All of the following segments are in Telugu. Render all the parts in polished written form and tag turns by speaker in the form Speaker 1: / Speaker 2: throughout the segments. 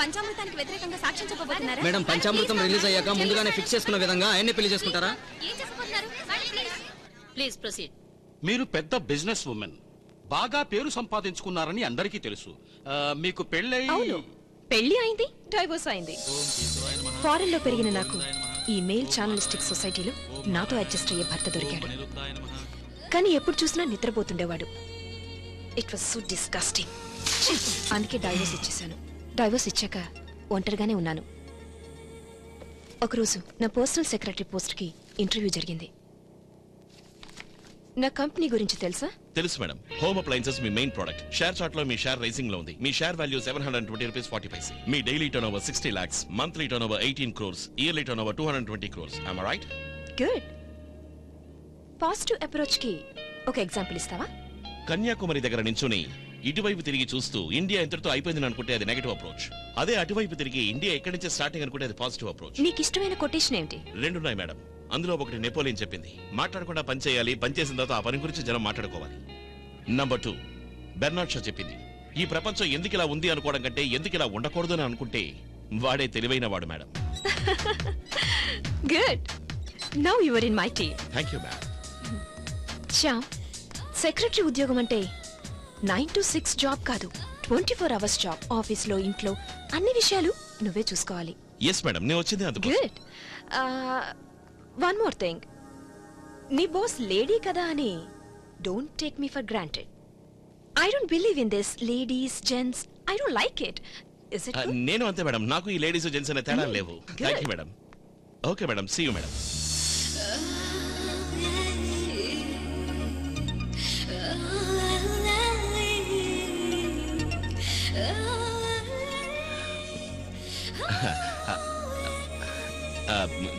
Speaker 1: పంచామృతానికి వ్యతిరేకంగా సాక్ష్యం చెప్పబోతున్నారా?
Speaker 2: మేడం, పంచామృతం రిలీజ్ అయ్యాక ముందుగానే ఫిక్స్ చేసుకున్న విధంగా ఆయన్ని పెళ్లి చేసుకుంటారా?
Speaker 1: ఏం చెప్పబోతున్నారు? Please proceed.
Speaker 3: మీరు పెద్ద బిజినెస్ ఉమెన్, బాగా పేరు సంపాదించుకున్నారని అందరికీ తెలుసు. మీకు పెళ్ళై?
Speaker 4: అవును, పెళ్లి అయింది, డైవోర్స్ అయింది. ఫారెన్ లో పెరిగిన నాకు ఈ మెయిల్ ఛానలిస్టిక్ సొసైటీలో నాతో అడ్జస్ట్ అయ్యే భర్త దొరికాడు. కానీ ఎప్పుడు చూసినా నిద్రపోతుండేవాడు. It was so disgusting. అందుకే డైవోర్స్ ఇచ్చేశాను. డైవోర్స్ ఇచ్చాక ఒంటరిగానే ఉన్నాను. ఒకరోజు నా పర్సనల్ సెక్రటరీ పోస్ట్ కి ఇంటర్వ్యూ జరిగింది. నా కంపెనీ గురించి తెలుసా?
Speaker 5: తెలుసు మేడం. హోమ్ అప్లయన్సెస్ మీ మెయిన్ ప్రొడక్ట్. షేర్ చార్ట్ లో మీ షేర్ రైజింగ్ లో ఉంది. మీ షేర్ వాల్యూ 720 రూపీస్ 40 పైసే. మీ daily turnover 60 lakhs, monthly turnover 18 crores, yearly turnover 220 crores. Am I right?
Speaker 4: Good. Positive approach కి ఒక ఎగ్జాంపుల్ ఇస్తావా?
Speaker 5: కన్యాకుమారి దగ్గర నించుని ఇటువైపు తిరిగి చూస్తూ ఇండియా ఎంతటితో అయిపోయిందని అనుకుంటే అది నెగటివ్ అప్రోచ్. అదే అటువైపు తిరిగి ఇండియా ఎక్కడి నుంచి స్టార్టింగ్ అనుకుంటే అది పాజిటివ్ అప్రోచ్.
Speaker 4: నీకు ఇష్టమైన కొటేషన్ ఏంటి?
Speaker 5: రెండున్నాయి మేడం. అందులో ఒకటి నెపోలియన్ చెప్పింది, మాట్లాడకుండా పని చేయాలి, పని చేసిన తర్వాత ఆ పని గురించి జనం మాట్లాడుకోవాలి. నంబర్ 2 బెర్నార్డ్ షా చెప్పింది, ఈ ప్రపంచం ఎందుకు ఇలా ఉంది అనుకోవడం కంటే ఎందుకు ఇలా ఉండకూడదు అని అనుకుంటే వాడే తెలివైన వాడు మేడం.
Speaker 4: Good. Now you are in my team.
Speaker 5: Thank you madam.
Speaker 4: Shyam, secretary ఉద్యోగం అంటే 9 to 6 జాబ్ కాదు, 24 hours జాబ్. ఆఫీస్ లో, ఇంట్లో అన్ని విషయాలు నువ్వే చూసుకోవాలి.
Speaker 5: ఎస్ మేడం, నేను వచ్చింది అందుకు.
Speaker 4: గుడ్. వన్ మోర్ థింగ్, నీ బాస్ లేడీ కదా అని don't take me for granted. I don't believe in this ladies gents. I don't like it. Is it?
Speaker 5: నేను అంతే మేడం. నాకు ఈ లేడీస్ జెంట్స్ అనే తేడా లేవు. Thank you madam. Okay madam, see you madam.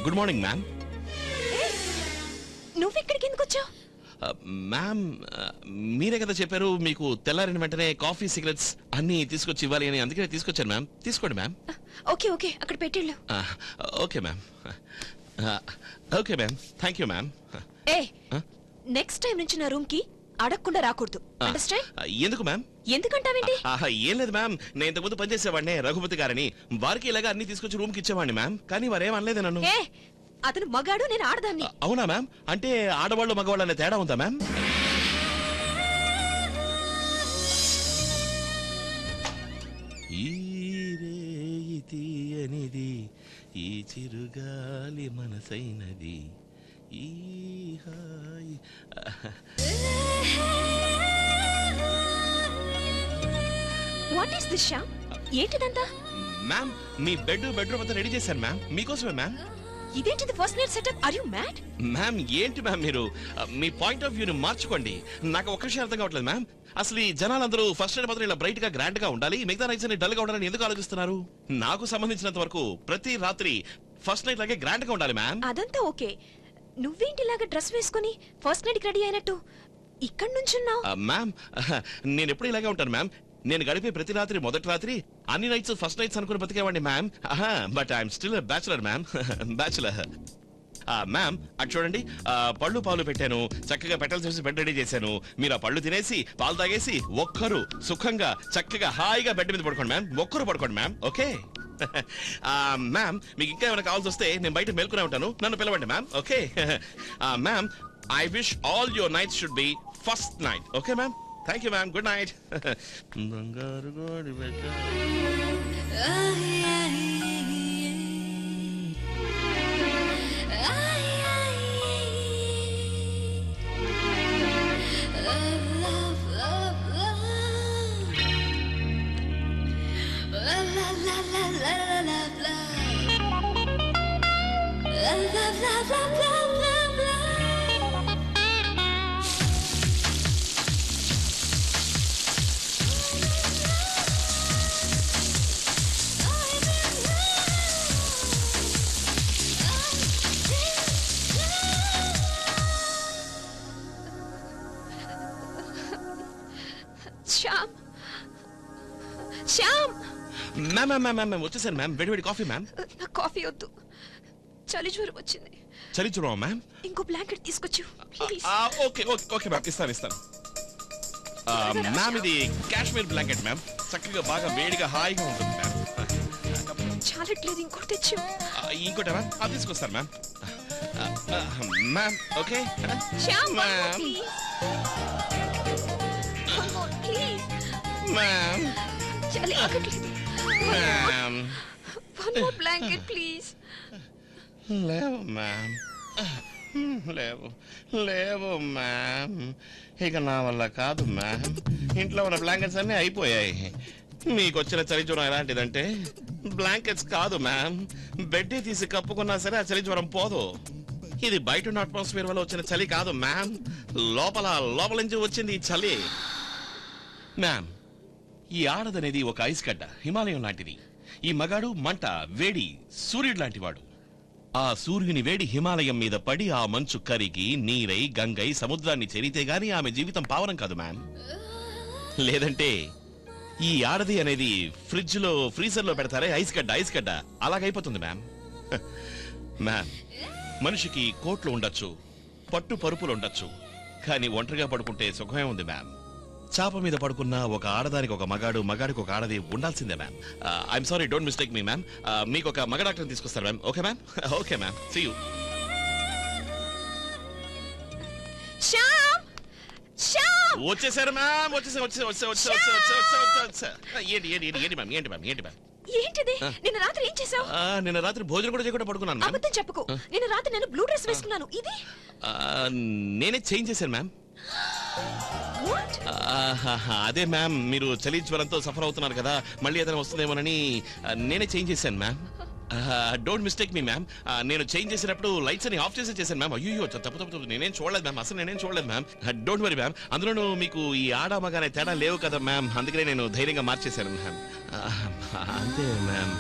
Speaker 5: Good morning ma'am.
Speaker 4: నువ్వు ఇక్కడికి ఎందుకు వచ్చావు?
Speaker 5: మ్యామ్, మీరే కదా చెప్పారు మీకు తెల్లారిన వెంటనే కాఫీ, సిగరెట్స్ అన్ని తీసుకొచ్చి ఇవ్వాలి అని. అందుకే తీసుకొచ్చాను మ్యామ్. తీసుకోండి మ్యామ్.
Speaker 4: ఓకే ఓకే, అక్కడ పెట్టిళ్ళు.
Speaker 5: Okay ma'am. Okay ma'am, thank you ma'am.
Speaker 4: ఏ, నెక్స్ట్ టైం నుంచి నా రూమ్ కి అడగకుండా రాకూడదు. అండర్స్టాండ్?
Speaker 5: ఎందుకు మ్యామ్?
Speaker 4: ఎందుకంటావేంటి?
Speaker 5: ఏం లేదు మ్యామ్, నేను ఇంతకుముందు పనిచేసేవాడిని రఘుపతి గారని. వారికి ఇలాగా అన్ని తీసుకొచ్చి రూమ్ కి ఇచ్చేవాడిని మ్యామ్. కానీ వారేం అనలేదు నన్ను.
Speaker 4: అతను మగాడు, నేను ఆడదాన్ని.
Speaker 5: అవునా మ్యామ్? అంటే ఆడవాళ్ళు మగవాళ్ళు అనే తేడా ఉందా మ్యామ్? తీయనిది ఈ చిరుగాలి మనసైనది ఈ హాయి.
Speaker 4: What is this Shyam? ఏంటిదంతా?
Speaker 5: మ్యామ్, మీ బెడ్రూమ్ అంతా రెడీ చేశాను మ్యామ్, మీకోసమే మ్యామ్.
Speaker 4: ఇదేంటిది first night setup? Are you mad?
Speaker 5: Ma'am, ఏంటి మ్యామ్ మీరు మీ పాయింట్ ఆఫ్ వ్యూని మార్చుకోండి. నాకు ఒక్క విషయం అర్థం కావట్లేదు మ్యామ్. అసలు ఈ జనాలందరూ ఫస్ట్ నైట్ మాత్రం ఇలా బ్రైట్ గా గ్రాండ్ గా ఉండాలి, మిగతా నైట్స్ అన్ని డల్ గా ఉండాలని ఎందుకు ఆలోచిస్తున్నారు? నాకు సంబంధించినంత వరకు ప్రతి రాత్రి ఫస్ట్ నైట్ లాగే గ్రాండ్ గా ఉండాలి మ్యామ్.
Speaker 4: అదంతా ఓకే. నువ్వేంటి ఇలాగా డ్రెస్ వేసుకుని ఫస్ట్ నైట్ కి రెడీ అయినట్టు ఇక్కడ నుంచున్నావు?
Speaker 5: మ్యామ్, నేను ఎప్పుడు ఇలాగే ఉంటాను మ్యామ్. నేను గడిపే ప్రతి రాత్రి మొదటి రాత్రి అన్ని నైట్స్ ఫస్ట్ నైట్స్ అనుకుని బతికేవాడిని ma'am. But I'm still bachelor ma'am. Bachelor. Ma'am, అటు చూడండి, పళ్ళు పాలు పెట్టాను, చక్కగా పెట్టాల్సి చూసి బెడ్ రెడీ చేశాను. మీరు ఆ పళ్ళు తినేసి పాలు తాగేసి ఒక్కరు సుఖంగా చక్కగా హాయిగా బెడ్ మీద పడుకోండి మ్యామ్. ఒక్కరు పడుకోండి మ్యామ్. ఓకే మ్యామ్, మీకు ఇంకా ఏమైనా కావాల్సి వస్తే నేను బయట మేల్కొనే ఉంటాను, నన్ను పిలవండి ma'am. Okay ma'am, I wish all your nights should be first night. Okay ma'am, thank you ma'am. Good night. బంగారు గోడి బెట్ట.
Speaker 4: శ్యామ్, శ్యామ్.
Speaker 5: మ్యామ్ వచ్చేసాను మ్యామ్. వేడి వేడి కాఫీ మ్యామ్.
Speaker 4: నాకు కాఫీ వద్దు, చలి జ్వరం వచ్చింది.
Speaker 5: చలి జ్వరం మ్యామ్?
Speaker 4: ఇంకో బ్లాంకెట్ తీసుకొచ్చు ప్లీజ్.
Speaker 5: ఓకే మ్యామ్, ఇస్తాను. మ్యామ్, ఇది కాశ్మీర్ బ్లాంకెట్ మ్యామ్. చక్కగా బాగా వేడిగా హాయిగా ఉంటుంది మ్యామ్.
Speaker 4: చాలట్లేదు, ఇంకోటి తెచ్చు.
Speaker 5: ఇంకోటి మ్యామ్, అది తీసుకొస్తాను ma'am. Ma'am okay
Speaker 4: Shyam,
Speaker 5: ma'am.
Speaker 4: Please.
Speaker 5: Ma'am
Speaker 4: చాలే, ఆగట్లేదు.
Speaker 5: Ma'am
Speaker 4: One more blanket, please.
Speaker 5: లేవు మ్యామ్, లేవు లేవు మ్యామ్, ఇక నా వల్ల కాదు మ్యామ్. ఇంట్లో ఉన్న బ్లాంకెట్స్ అన్నీ అయిపోయాయి. మీకు వచ్చిన చలి జ్వరం ఎలాంటిదంటే బ్లాంకెట్స్ కాదు మ్యామ్, బెడ్డే తీసి కప్పుకున్నా సరే ఆ చలి జ్వరం పోదు. ఇది బయట ఉన్న అట్మాస్ఫియర్ వల్ల వచ్చిన చలి కాదు మ్యామ్, లోపల నుంచి వచ్చింది ఈ చలి మ్యామ్. ఈ ఆడదనేది ఒక ఐస్ గడ్డ, హిమాలయం లాంటిది. ఈ మగాడు మంట, వేడి, సూర్యుడు లాంటివాడు. ఆ సూర్యుని వేడి హిమాలయం మీద పడి ఆ మంచు కరిగి నీరై గంగై సముద్రాన్ని చేరితే గాని ఆమె జీవితం పావనం కాదు మ్యామ్. లేదంటే ఈ ఆడది అనేది ఫ్రీజర్ లో పెడతారే ఐస్ గడ్డ అలాగైపోతుంది మ్యామ్. మ్యామ్, మనిషికి కోట్లు ఉండొచ్చు, పట్టు పరుపులు ఉండొచ్చు, కానీ ఒంటరిగా పడుకుంటే సుఖమే ఉంది మ్యామ్. చాప మీద పడుకున్న ఒక ఆడదానికి ఒక మగాడికి ఒక ఆడది ఉండాల్సిందే ma'am. I'm sorry, don't mistake me ma'am. మీకు ఒక మగ డాక్టర్ తీసుకొస్తారు ma'am. Okay ma'am, okay ma'am, see you.
Speaker 4: Shyam, Shyam.
Speaker 5: వచ్చేసారు మ్యామ్, ఏంటి మ్యామ్, ఏంటి మ్యామ్, ఏంటి మ్యామ్?
Speaker 4: ఏంటిది? నిన్న రాత్రి ఏం చేసావు?
Speaker 5: నిన్న రాత్రి భోజనం కూడా చేయకుండా పడుకున్నాను మ్యామ్.
Speaker 4: అబద్ధం చెప్పుకో. నిన్న రాత్రి నేను బ్లూ డ్రెస్ వేసుకున్నాను. ఇది
Speaker 5: నేనే చేంజ్ చేశాను మ్యామ్.
Speaker 4: What?
Speaker 5: అదే మ్యామ్, మీరు చలి జ్వరంతో సఫర్ అవుతున్నారు కదా, మళ్ళీ ఏదైనా వస్తుందేమోనని నేనే చేంజ్ చేశాను ma'am. Don't mistake me ma'am. నేను చేంజ్ చేసినప్పుడు లైట్స్ అని ఆఫ్ చేశాను మ్యామ్. అయ్యో తప్పు, నేనేం చూడలేదు మ్యామ్, అసలు నేనేం చూడలేదు మ్యామ్. Don't worry ma'am. అందులోనూ మీకు ఈ ఆడ మగానే తేడా లేవు కదా మ్యామ్, అందుకనే నేను ధైర్యంగా మార్చేశాను మ్యామ్. అంతే మ్యామ్.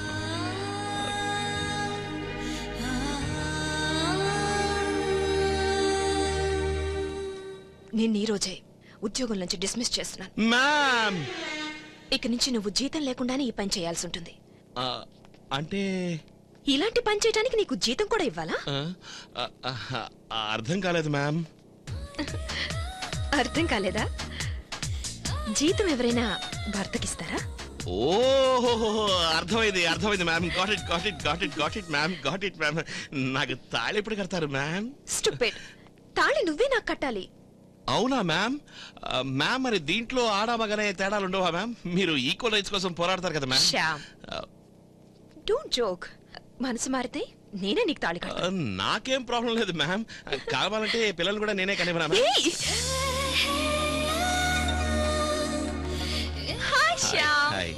Speaker 4: నేను ఈ రోజే ఉద్యోగం నుంచి డిస్మిస్ చేస్తున్నాను
Speaker 5: మ్యామ్.
Speaker 4: ఇక నుంచి నువ్వు జీతం లేకుండానే ఈ పని చేయాల్సి ఉంటుంది.
Speaker 5: అంటే
Speaker 4: ఇలాంటి పని చేయడానికి నీకు జీతం కూడా ఇవ్వాలా?
Speaker 5: అర్థం కాలేదు మ్యామ్.
Speaker 4: అర్థం కాలేదా? జీతం ఎవరైనా భర్తకిస్తారా?
Speaker 5: ఓహో, అర్థమైంది మ్యామ్. Got it ma'am. నాకు తాళి ఎప్పుడు కడతారు మ్యామ్?
Speaker 4: స్టూపిడ్. తాళి నువ్వే నాకు కట్టాలి.
Speaker 5: అవునా మ్యామ్? మ్యామ్, మరి దీంట్లో ఆడామగానే తేడాలు ఉండవా మ్యామ్? మీరు ఈక్వల్ రైట్స్ కోసం పోరాడతారు కదా మ్యామ్.
Speaker 4: Shyam, don't joke. మనసు మారితే నేనే నీకు తాళి కట్టాను.
Speaker 5: నాకేం ప్రాబ్లం లేదు మ్యామ్. కావాలంటే పిల్లలు కూడా నేనే కనివ్వనా మ్యామ్?
Speaker 4: హాయ్ శ్యామ్.
Speaker 5: హాయ్.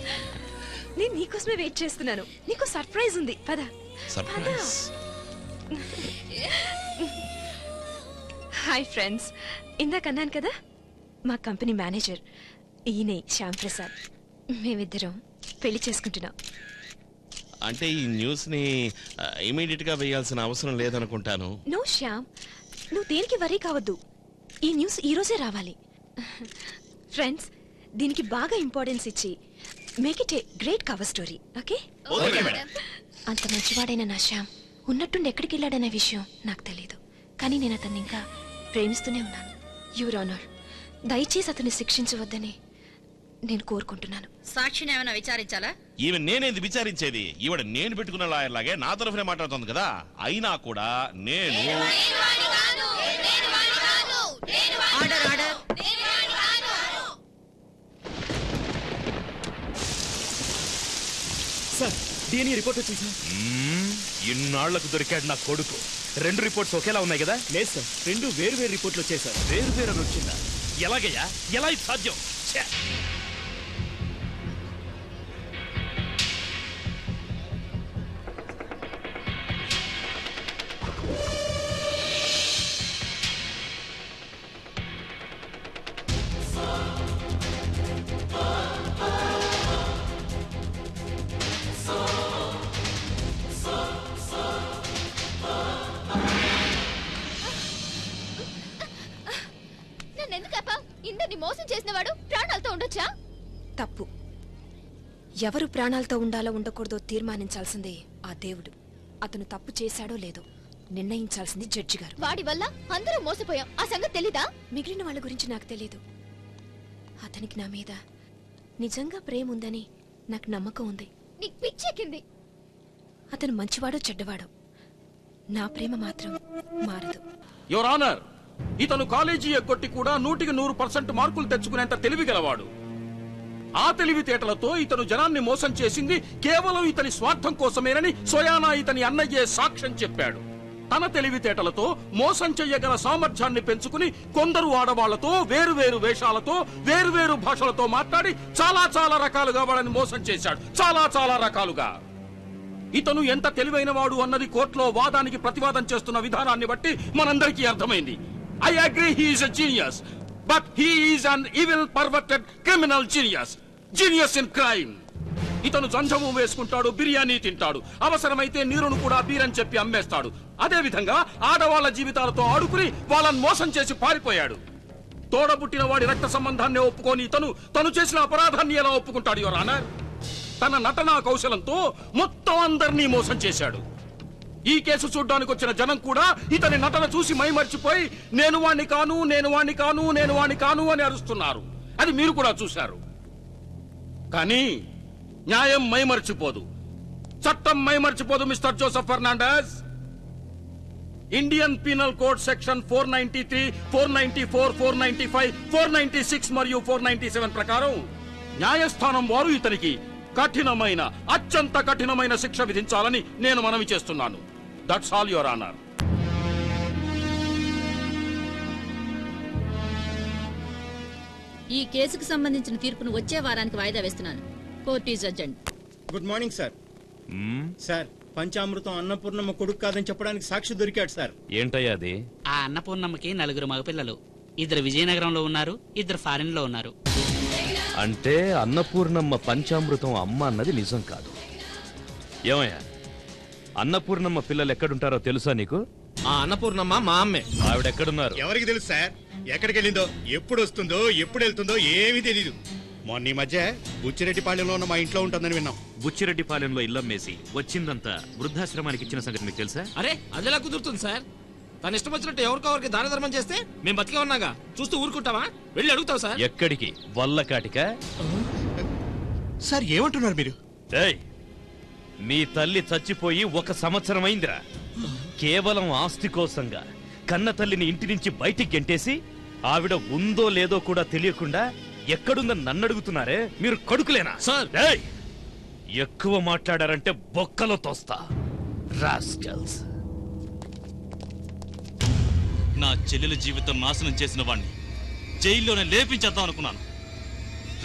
Speaker 4: నేను నీకోసమే వెయిట్ చేస్తున్నాను. నీకు సర్ప్రైజ్ ఉంది, పద.
Speaker 5: సర్ప్రైజ్.
Speaker 4: హాయ్ ఫ్రెండ్స్, ఇందాక అన్నాను కదా, మా కంపెనీ మేనేజర్ ఈయనే శ్యామ్ ప్రసాద్. మేమిద్దరం పెళ్లి చేసుకుంటున్నాం.
Speaker 5: అంటే ఈ న్యూస్ ని ఇమీడియట్ గా వేయాల్సిన అవసరం లేదనుకుంటాను.
Speaker 4: నో శ్యామ్, నువ్వు దేనికి వరీ కావద్దు. ఈ న్యూస్ ఈ రోజే రావాలి. ఫ్రెండ్స్, దీనికి బాగా ఇంపార్టెన్స్ ఇచ్చి make it a great cover story. Okay? అంత మంచివాడైన నా శ్యామ్ ఉన్నట్టుండి ఎక్కడికి వెళ్ళాడనే విషయం నాకు తెలియదు, కానీ నేను అతన్ని ఇంకా ప్రేమిస్తూనే ఉన్నాను. యువర్ ఆనర్, దయచేసి అతన్ని శిక్షించవద్దని నేను కోరుకుంటున్నాను.
Speaker 1: సాక్షిని ఏమైనా విచారించాలా?
Speaker 5: ఈమె నేనేది విచారించేది? ఈవిడ నేను పెట్టుకున్న లాయర్ లాగే నా తరఫునే మాట్లాడుతుంది కదా. అయినా కూడా నేను
Speaker 1: order order.
Speaker 2: Sir, DNA report వచ్చింది సార్.
Speaker 6: ఇన్నాళ్లకు దొరికాడు నా కొడుకు. 2 రిపోర్ట్స్ ఒకేలా ఉన్నాయి కదా?
Speaker 2: లేదు సార్, 2 వేరు రిపోర్ట్లు వచ్చాయి సార్.
Speaker 6: వేరు వచ్చిందా? ఎలాగయ్యా? ఎలా ఇది సాధ్యం? ఛే!
Speaker 1: ఇందరిని మోసం చేసినవాడు ప్రాణాలతో ఉండొచ్చా?
Speaker 4: తప్పు. ఎవరు ప్రాణాలతో ఉండాలో ఉండకూడదో తీర్మానించాల్సిందే ఆ దేవుడు. అతను తప్పు చేశాడో లేదో నిర్ణయించాల్సింది జడ్జి గారు.
Speaker 1: వాడి వల్ల అందరూ మోసపోయాం, ఆ సంగతి తెలీదా?
Speaker 4: మిగిలిన వాళ్ళ గురించి నాకు తెలీదు. అతనికి నా మీద నిజంగా ప్రేమ ఉందని నాకు నమ్మకం ఉంది.
Speaker 1: నీకు పిచ్చెక్కింది.
Speaker 4: అతను మంచివాడో చెడ్డవాడో నా ప్రేమ మాత్రం మారదు.
Speaker 3: యువర్ ఆనర్, ఇతను కాలేజీ ఎగ్గొట్టి కూడా 100% మార్కులు తెచ్చుకునేంత తెలివి గలవాడు. ఆ తెలివితేటలతో ఇతను జనాన్ని మోసం చేసింది కేవలం ఇతని స్వార్థం కోసమేనని స్వయానా ఇతని అన్నయ్యే సాక్ష్యం చెప్పాడు. తన తెలివితేటలతో మోసం చెయ్యగల సామర్థ్యాన్ని పెంచుకుని కొందరు ఆడవాళ్లతో వేరువేరు వేషాలతో వేరువేరు భాషలతో మాట్లాడి చాలా రకాలుగా వాళ్ళని మోసం చేశాడు. చాలా రకాలుగా. ఇతను ఎంత తెలివైన వాడు అన్నది కోర్టులో వాదానికి ప్రతివాదం చేస్తున్న విధానాన్ని బట్టి మనందరికీ అర్థమైంది. I agree he is a genius, but he is an evil perverted criminal genius. Genius in crime. ఇతను జంజము వేసుకుంటాడు, బిర్యానీ తింటాడు, అవసరమైతే నీరును కూడా బీరని చెప్పి అమ్మేస్తాడు. అదే విధంగా ఆడవాళ్ల జీవితాలతో ఆడుకుని వాళ్ళని మోసం చేసి పారిపోయాడు. తోడబుట్టిన వాడి రక్త సంబంధాన్ని ఒప్పుకొని తను చేసిన అపరాధాన్ని ఎలా ఒప్పుకుంటాడు యువర్ ఆనర్? తన నటనా కౌశలంతో మొత్తం అందరినీ మోసం చేశాడు. ఈ కేసు చూడ్డానికి వచ్చిన జనం కూడా ఇతని నటన చూసి మైమర్చిపోయి నేను వాణ్ణి కాను అని అరుస్తున్నారు. అది మీరు కూడా చూశారు. కానీ న్యాయం మైమర్చిపోదు, చట్టం మైమర్చిపోదు mister Joseph Fernandes. Indian penal code section 493, 494, 495, 496 మరియు 497 ప్రకారం న్యాయస్థానం వారు ఇతనికి అత్యంత కఠినమైన శిక్ష విధించాలని నేను మనవి చేస్తున్నాను. That's all your honour.
Speaker 1: ఈ కేసుకు సంబంధించిన తీర్పును వచ్చే వారానికి వాయిదా వేస్తున్నాను. Court is adjourned.
Speaker 7: Good morning sir. Sir, Panchamrutham Annapurnamma కొడుకు కాదని చెప్పడానికి సాక్షి దొరికాడు సార్.
Speaker 6: ఏంటయ్యా అది?
Speaker 8: ఆ అన్నపూర్ణమ్మకి 4 మగపిల్లలు. 2 విజయనగరంలో ఉన్నారు, 2 ఫారిన్ లో ఉన్నారు.
Speaker 6: అంటే అన్నపూర్ణమ్మ పంచామృతం అమ్మ అన్నది నిజం కాదు. ఏమయ్యా, అన్నపూర్ణమ్మ పిల్లలు ఎక్కడుంటారో తెలుసా నీకు?
Speaker 2: ఆ అన్నపూర్ణమ్మ మా అమ్మే.
Speaker 6: ఆవిడెక్కడున్నారు?
Speaker 7: ఎవరికి తెలుసు సార్? ఎక్కడికి వెళ్ళిందో, ఎప్పుడు వస్తుందో, ఎప్పుడు వెళ్తుందో ఏమీ తెలీదు. మొన్న ఈ మధ్య బుచ్చిరెడ్డిపాళెంలో ఉన్న మా ఇంట్లో ఉంటుందని విన్నాం.
Speaker 6: బుచ్చిరెడ్డిపాలెంలో ఇల్లమ్మేసి వచ్చిందంతా వృద్ధాశ్రమానికి ఇచ్చిన సంగతి మీకు తెలుసా?
Speaker 2: అరే అదెలా కుదురుతుంది సార్? తన ఇష్టం వచ్చినట్టు ఎవరికొవరికి దాన ధర్మం చేస్తే మేము బతికే ఉన్నాగా చూస్తూ ఊరుకుంటావా? వెళ్ళి అడుగుతావు సార్.
Speaker 6: ఎక్కడికి? వల్లకాటిక?
Speaker 7: సార్ ఏమంటున్నారు మీరు?
Speaker 6: ఏయ్, మీ తల్లి చచ్చిపోయి 1 సంవత్సరం అయిందిరా. కేవలం ఆస్తి కోసంగా కన్న తల్లిని ఇంటి నుంచి బయటికి గెంటేసి ఆవిడ ఉందో లేదో కూడా తెలియకుండా ఎక్కడుందని నన్ను అడుగుతున్నారే, మీరు కొడుకులేనా
Speaker 2: సార్?
Speaker 6: ఏయ్, ఎక్కువ మాట్లాడారంటే బొక్కలో తోస్తా. రాస్కల్స్.
Speaker 9: నా చెల్లెల జీవితం నాశనం చేసిన వాణ్ణి జైల్లోనే లేపించేద్దాం అనుకున్నాను.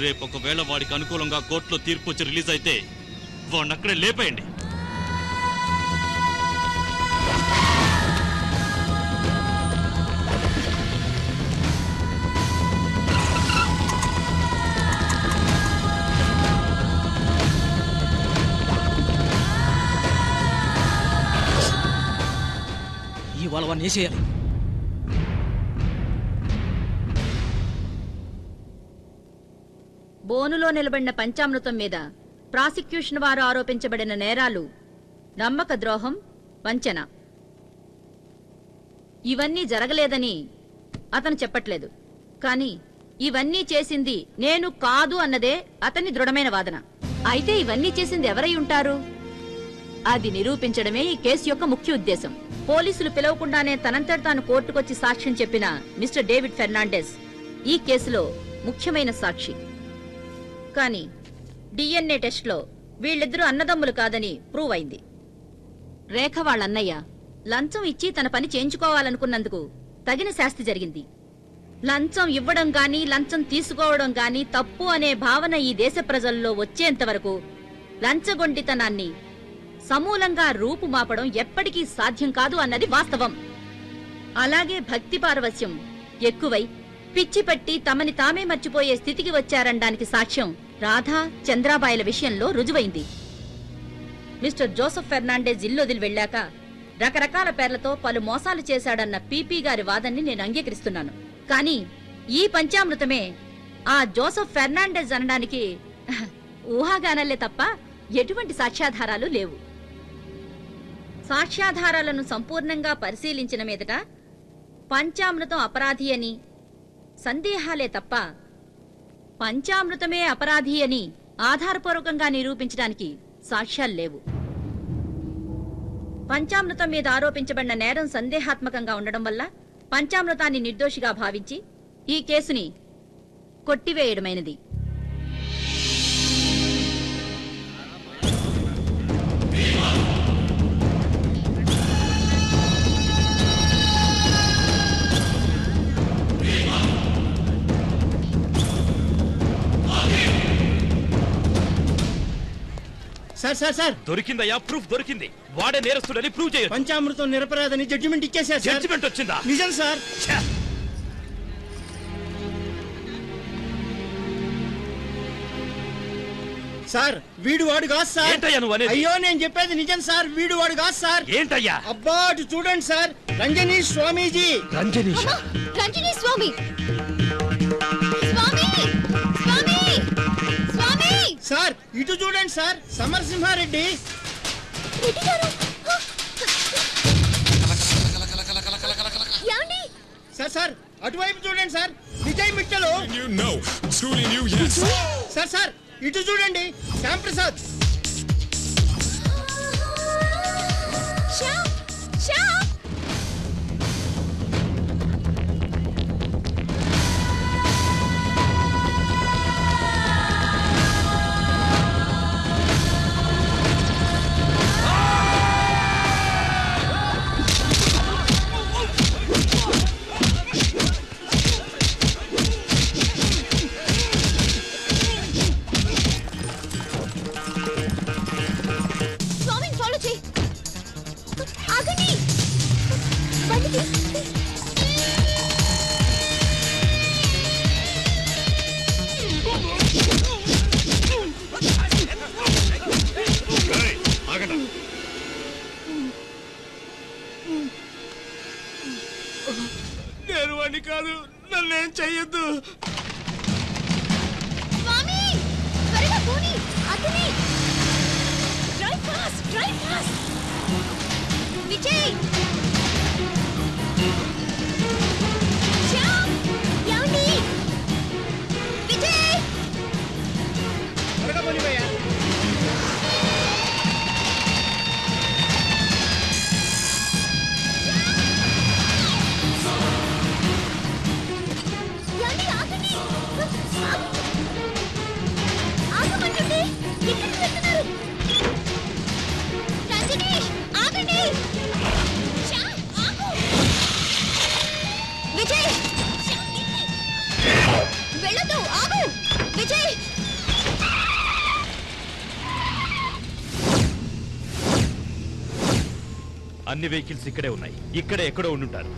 Speaker 9: రేపు ఒకవేళ వాడికి అనుకూలంగా కోర్టులో తీర్పు వచ్చి రిలీజ్ అయితే వాడిని అక్కడే లేపేయండి.
Speaker 2: ఇవాళ వాడిని వేసేయాలి.
Speaker 1: బోనులో నిలబడిన పంచామృతం మీద ప్రాసిక్యూషన్ వారు ఆరోపించబడిన నేరాలు నమ్మక ద్రోహం, వంచన. ఇవన్నీ జరగలేదని అతను చెప్పట్లేదు, కానీ ఇవన్నీ చేసింది నేను కాదు అన్నదే అతని దృఢమైన వాదన. అయితే ఇవన్నీ చేసింది ఎవరై ఉంటారు? అది నిరూపించడమే ఈ కేసు యొక్క ముఖ్య ఉద్దేశం. పోలీసులు పిలవకుండానే తనంతట తాను కోర్టుకొచ్చి సాక్ష్యం చెప్పిన మిస్టర్ డేవిడ్ ఫెర్నాండెస్ ఈ కేసులో ముఖ్యమైన సాక్షి. కానీ డిఎన్ఏ టెస్ట్లో వీళ్ళిద్దరూ అన్నదమ్ములు కాదని ప్రూవ్ అయింది. రేఖ వాళ్ళన్నయ్య లంచం ఇచ్చి తన పని చేయించుకోవాలనుకున్నందుకు తగిన శాస్తి జరిగింది. లంచం ఇవ్వడం గాని లంచం తీసుకోవడం గాని తప్పు అనే భావన ఈ దేశ ప్రజల్లో వచ్చేంతవరకు లంచగొండితనాన్ని సమూలంగా రూపుమాపడం ఎప్పటికీ సాధ్యం కాదు అన్నది వాస్తవం. అలాగే భక్తి పారవస్యం ఎక్కువై పిచ్చిపట్టి తమని తామే మర్చిపోయే స్థితికి వచ్చారనడానికి సాక్ష్యం రాధా, చంద్రాబాయిల విషయంలో రుజువైంది. మిస్టర్ జోసెఫ్ ఫెర్నాండెస్ ఇల్లు వదిలి వెళ్లాక రకరకాల పేర్లతో పలు మోసాలు చేశాడన్న పీపీ గారి వాదన్ని నేను అంగీకరిస్తున్నాను. కానీ ఈ పంచామృతమే ఆ జోసెఫ్ ఫెర్నాండెస్ అనడానికి ఊహాగానల్లే తప్ప ఎటువంటి సాక్ష్యాధారాలు లేవు. సాక్ష్యాధారాలను సంపూర్ణంగా పరిశీలించిన మీదట పంచామృతం అపరాధి అని సందేహాలే తప్ప పంచామృతమే అపరాధి అని ఆధారపూర్వకంగా నిరూపించడానికి సాక్ష్యాలు లేవు. పంచామృతం మీద ఆరోపించబడిన నేరం సందేహాత్మకంగా ఉండడం వల్ల పంచామృతాన్ని నిర్దోషిగా భావించి ఈ కేసుని కొట్టివేయడమైనది.
Speaker 10: సార్ సార్ సార్
Speaker 6: దొరికిందయ్యా, ప్రూఫ్ దొరికింది. వాడే నేరస్తుడని ప్రూవ్ చేయొచ్చు.
Speaker 10: పంచామృతం నిరపరాధని జడ్జిమెంట్ ఇచ్చేసారు.
Speaker 6: జడ్జిమెంట్ వచ్చిందా?
Speaker 10: నిజం సార్. సార్ వీడు వాడు కాదు సార్.
Speaker 6: ఏంటయ్యా నువ్వు అనేది?
Speaker 10: అయ్యో నేను చెప్పేది నిజం సార్, వీడు వాడు కాదు సార్.
Speaker 6: ఏంటయ్యా?
Speaker 10: అబ్బా అటు చూడండి సార్, రంజనీష్ స్వామీజీ.
Speaker 6: రంజనీష్
Speaker 4: రంజనీ స్వామి స్వామి స్వామి స్వామి
Speaker 10: సార్ ఇటు చూడండి సార్, సమరసింహారెడ్డి. సార్ సార్ అటువైపు చూడండి సార్, విజయ్ మిట్టలు. సార్ సార్ ఇటు చూడండి, శ్యామ్ ప్రసాద్.
Speaker 2: నేను వాడిని కాదు, నన్నేం చెయ్యొద్దు.
Speaker 4: స్వామి త్వరగా పోనీ, అతని drive fast, drive fast. Vijay Shyam యాండి విజయ్
Speaker 10: త్వరగా పోనివయ్యా.
Speaker 4: యాండి ఆగండి, ఆగమంటుంటే ఎక్కడికి వెళ్తున్నారు? రంజనీష్ ఆగండి. శ్యామ్ ఆగు. విజయ్ వెళ్ళొద్దు, ఆగు. విజయ్
Speaker 6: అన్ని వెహికల్స్ ఇక్కడే ఉన్నాయి. ఇక్కడే ఎక్కడో ఉండుంటారు.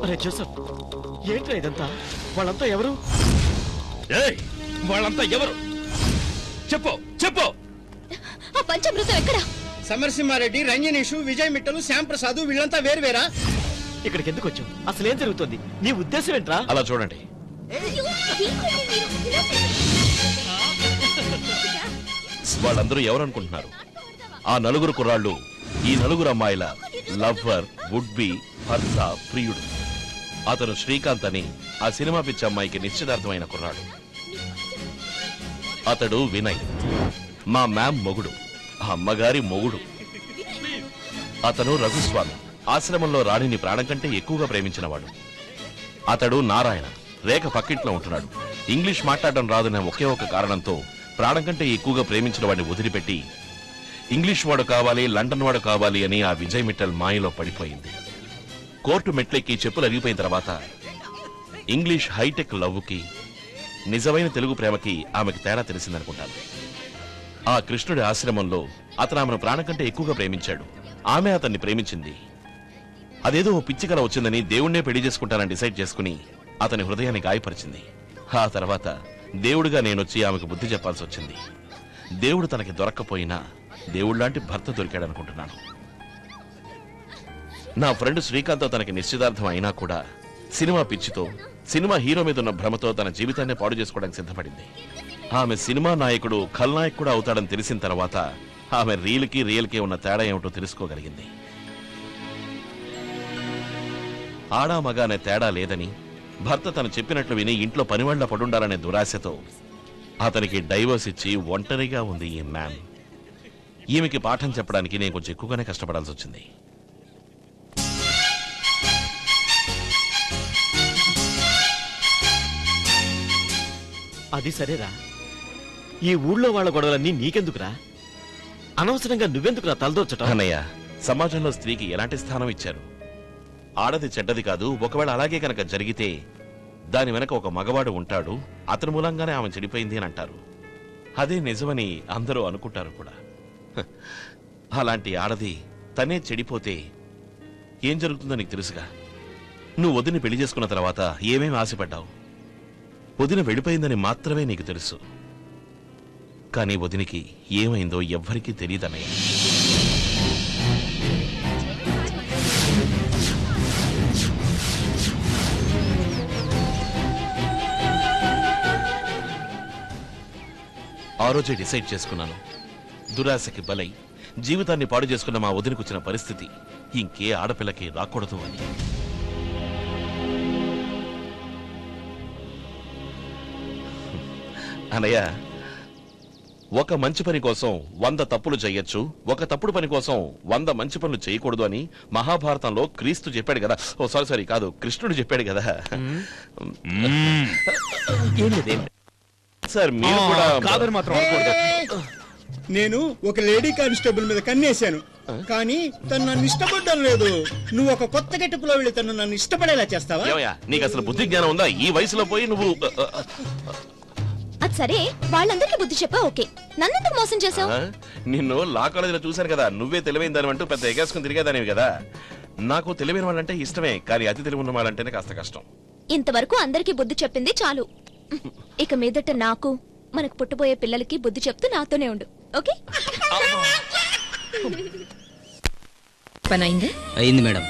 Speaker 10: అరే జోసఫ్, ఏంట్రా ఇదంతా? వాళ్ళంతా ఎవరు?
Speaker 6: ఏయ్, వాళ్ళంతా ఎవరు? చెప్పు చెప్పు.
Speaker 4: ఆ పంచామృతం ఎక్కడ?
Speaker 10: సమరసింహారెడ్డి, రంజనీషు, విజయ్ మిట్టలు, శ్యామ్ ప్రసాద్ వీళ్ళంతా వేరువేరా? ఇక్కడికి ఎందుకు వచ్చావు? అసలు ఏం జరుగుతుంది? నీ ఉద్దేశం ఏంట్రా?
Speaker 5: అలా చూడండి. వాళ్ళందరూ ఎవరనుకుంటున్నారు? ఆ నలుగురు కుర్రాళ్ళు ఈ నలుగురు అమ్మాయిల లవ్వర్, వుడ్ బి, భర్త, ప్రియుడు. అతను శ్రీకాంత్ అని ఆ సినిమా పిచ్చి అమ్మాయికి నిశ్చితార్థమైన కుర్రాడు. అతడు వినయ్, మా మ్యామ్ మొగుడు, అమ్మగారి మొగుడు. అతను రఘుస్వామి, ఆశ్రమంలో రాణిని ప్రాణం కంటే ఎక్కువగా ప్రేమించినవాడు. అతడు నారాయణ, రేఖ పక్కింట్లో ఉంటున్నాడు. ఇంగ్లీష్ మాట్లాడడం రాదనే ఒకే ఒక కారణంతో ప్రాణం కంటే ఎక్కువగా ప్రేమించిన వాడిని వదిలిపెట్టి ఇంగ్లీష్ వాడు కావాలి, లండన్ వాడు కావాలి అని ఆ విజయ్ మిట్టల్ మాయలో పడిపోయింది. కోర్టు మెట్లెక్కి చెప్పులు అరిగిపోయిన తర్వాత ఇంగ్లీష్ హైటెక్ లవ్వుకి నిజమైన తెలుగు ప్రేమకి ఆమెకు తేడా తెలిసిందనుకుంటాను. ఆ కృష్ణుడి ఆశ్రమంలో అతను ఆమెను ప్రాణం కంటే ఎక్కువగా ప్రేమించాడు. ఆమె అతన్ని ప్రేమించింది. అదేదో ఓ పిచ్చి కల వచ్చిందని దేవుణ్ణే పెళ్లి చేసుకుంటానని డిసైడ్ చేసుకుని అతని హృదయాన్ని గాయపరిచింది. ఆ తర్వాత దేవుడిగా నేనొచ్చి ఆమెకు బుద్ధి చెప్పాల్సి వచ్చింది. దేవుడు తనకి దొరక్కపోయినా దేవుళ్లాంటి భర్త దొరికాడనుకుంటున్నాను. నా ఫ్రెండ్ శ్రీకాంత్తో తనకి నిశ్చితార్థం అయినా కూడా సినిమా పిచ్చితో, సినిమా హీరో మీద ఉన్న భ్రమతో తన జీవితాన్ని పాడు చేసుకోవడానికి సిద్ధపడింది. ఆమె సినిమా నాయకుడు ఖల్నాయక్ కూడా అవుతాడని తెలిసిన తర్వాత ఆమె రీల్కి రియల్కి ఉన్న తేడా ఏమిటో తెలుసుకోగలిగింది. ఆడా మగ అనే తేడా లేదని, భర్త తను చెప్పినట్లు విని ఇంట్లో పనివాళ్ల పడుండాలనే దురాశతో అతనికి డైవర్స్ ఇచ్చి ఒంటరిగా ఉంది ఈ మ్యామ్. ఈమెకి పాఠం చెప్పడానికి నేను కొంచెం ఎక్కువగానే కష్టపడాల్సి వచ్చింది.
Speaker 10: అది సరేరా, ఈ ఊళ్ళో వాళ్ళ గొడవలన్నీ నీకెందుకురా? అనవసరంగా నువ్వెందుకురా తలదోర్చటం?
Speaker 5: అన్నయ్య, సమాజంలో స్త్రీకి ఎలాంటి స్థానం ఇచ్చారు? ఆడది చెడ్డది కాదు. ఒకవేళ అలాగే కనుక జరిగితే దాని వెనక ఒక మగవాడు ఉంటాడు, అతని మూలంగానే ఆమె చెడిపోయింది అని అంటారు. అదే నిజమని అందరూ అనుకుంటారు కూడా. అలాంటి ఆడది తనే చెడిపోతే ఏం జరుగుతుందో నీకు తెలుసుగా. నువ్వు వదిని పెళ్లి చేసుకున్న తర్వాత ఏమేమి ఆశపడ్డావు? వదిన వెళ్ళిపోయిందని మాత్రమే నీకు తెలుసు. కానీ వదినికి ఏమైందో ఎవ్వరికీ తెలియదన్నయ్య. ఆ రోజే డిసైడ్ చేసుకున్నాను, దురాశకి బలై జీవితాన్ని పాడు చేసుకున్న మా వదినకొచ్చిన పరిస్థితి ఇంకే ఆడపిల్లకి రాకూడదు అని. అన్నయ్య, ఒక మంచి పని కోసం 100 తప్పులు చేయొచ్చు, ఒక తప్పుడు పని కోసం 100 మంచి పనులు చేయకూడదు అని మహాభారతంలో క్రీస్తు చెప్పాడు కదా. ఓ సారీ కాదు, కృష్ణుడు చెప్పాడు కదా. సార్ మీరు కూడా
Speaker 6: కాదని మాత్రం
Speaker 7: నేను ఒక లేడీ కానిస్టేబుల్ మీద కన్నేశాను, కానీ తను నన్ను ఇష్టపడడం లేదు. నువ్వు ఒక కొత్త గెటప్లో వెళ్ళి తను నన్ను ఇష్టపడేలా చేస్తావా?
Speaker 5: నీకు అసలు బుద్ధి జ్ఞానం ఉందా? ఈ వయసులో పోయి నువ్వు.
Speaker 11: అది సరే, వాళ్ళందరికీ బుద్ధి చెప్పా, ఓకే, నన్నెందుకు మోసం చేసావు?
Speaker 5: నిన్ను లా కాలేజీలో చూశాను కదా, నువ్వే తెలివైన దాని అంటూ పెద్ద ఎగేసుకుని తిరిగేదానివి కదా. నాకు తెలివైన వాళ్ళంటే ఇష్టమే, కానీ అతి తెలివి ఉన్న వాళ్ళంటేనే కాస్త కష్టం.
Speaker 11: ఇంతవరకు అందరికీ బుద్ధి చెప్పింది చాలు. ఇక మీదట నాకు, మనకు పుట్టబోయే పిల్లలకి బుద్ధి చెప్తూ నాతోనే ఉండు, ఓకే?
Speaker 4: పని అయిందా?
Speaker 8: అయింది madam.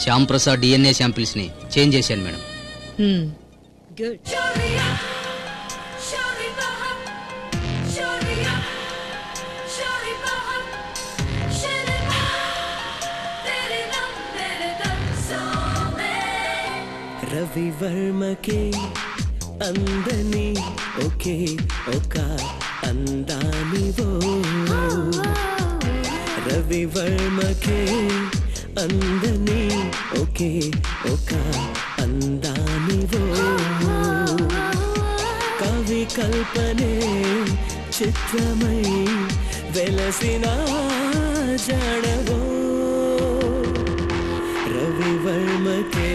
Speaker 8: Shyam Prasad DNA samples ని చేంజ్ చేశాను మేడం.
Speaker 4: గుడ్.
Speaker 12: రవివర్మకే అందని ఒకే ఒక అందానివో, రవివర్మకే అందని ఒకే ఒక అందానివో, కవి కల్పనే చిత్రమై వెలసిన జాడవో, రవివర్మకే